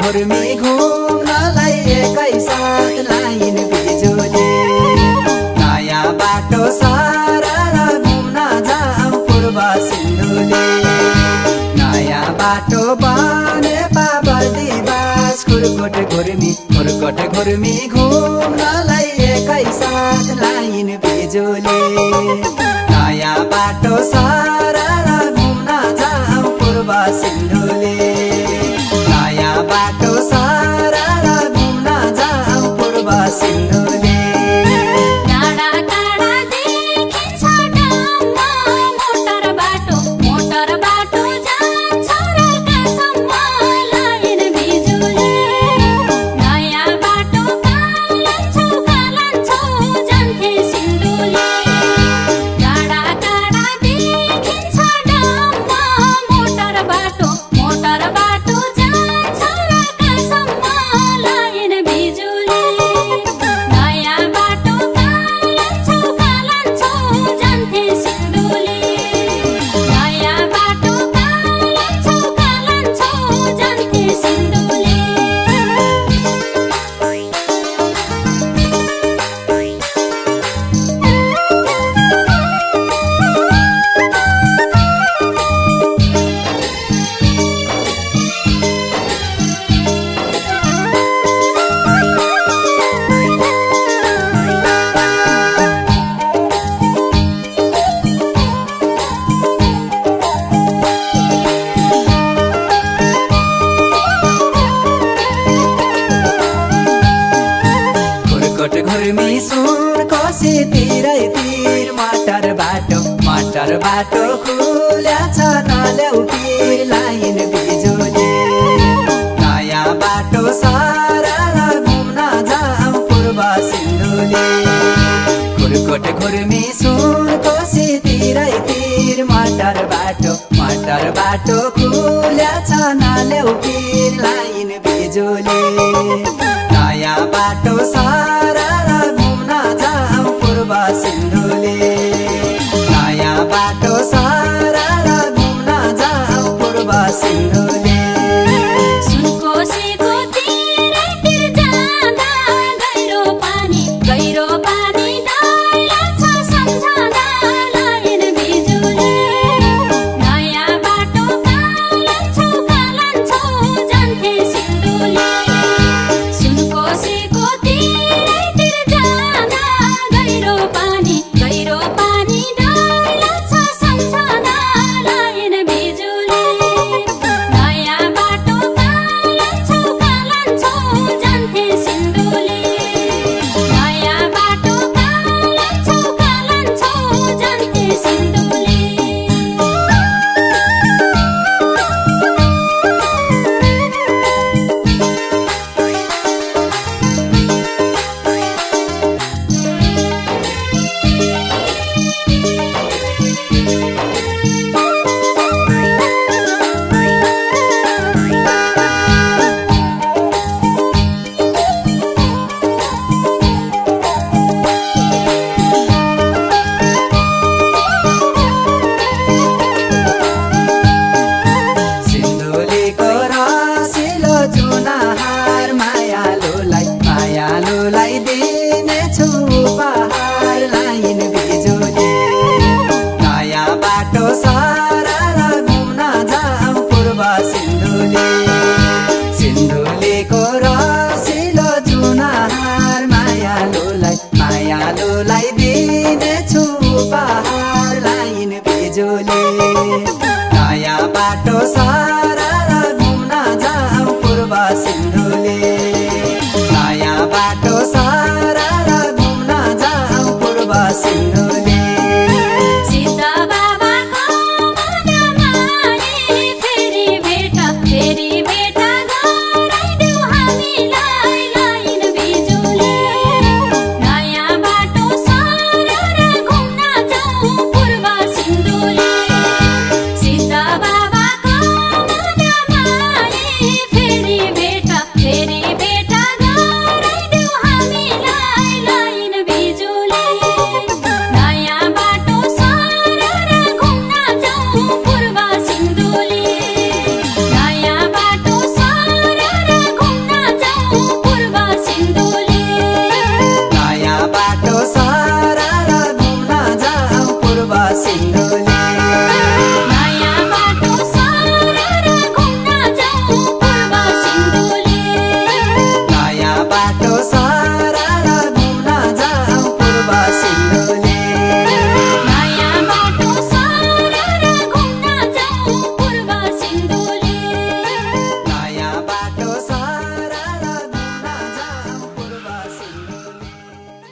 घुर्मी घुम्नलाई एकैसाथ लाइन बिजुली नयाँ बाटो सारा घुम्न जाऊँ पूर्व सिन्धुली नयाँ बाटो बने पाबर्दी बास खुरकोट घुर्मी घुम्नलाई एकैसाथ लाइन बिजुली नयाँ बाटो सारा घुम्न जाऊँ पूर्व सिन्धुली नयाँ बाटो सारा घुम्न जाऊँ पूर्व सिन्धुली घुर्मी सुन कोसी तिरै तिर मटर बाटो खुल्या छ नल्याउ पिर लाइन बिजुली नयाँ बाटो सारा घुम्न जाऊँ पूर्व सिन्धुली खुरकोट घुर्मी सुन कोसी तिरै तिर मटर बाटो खुल्या छ नल्याउ पिर लाइन बिजुली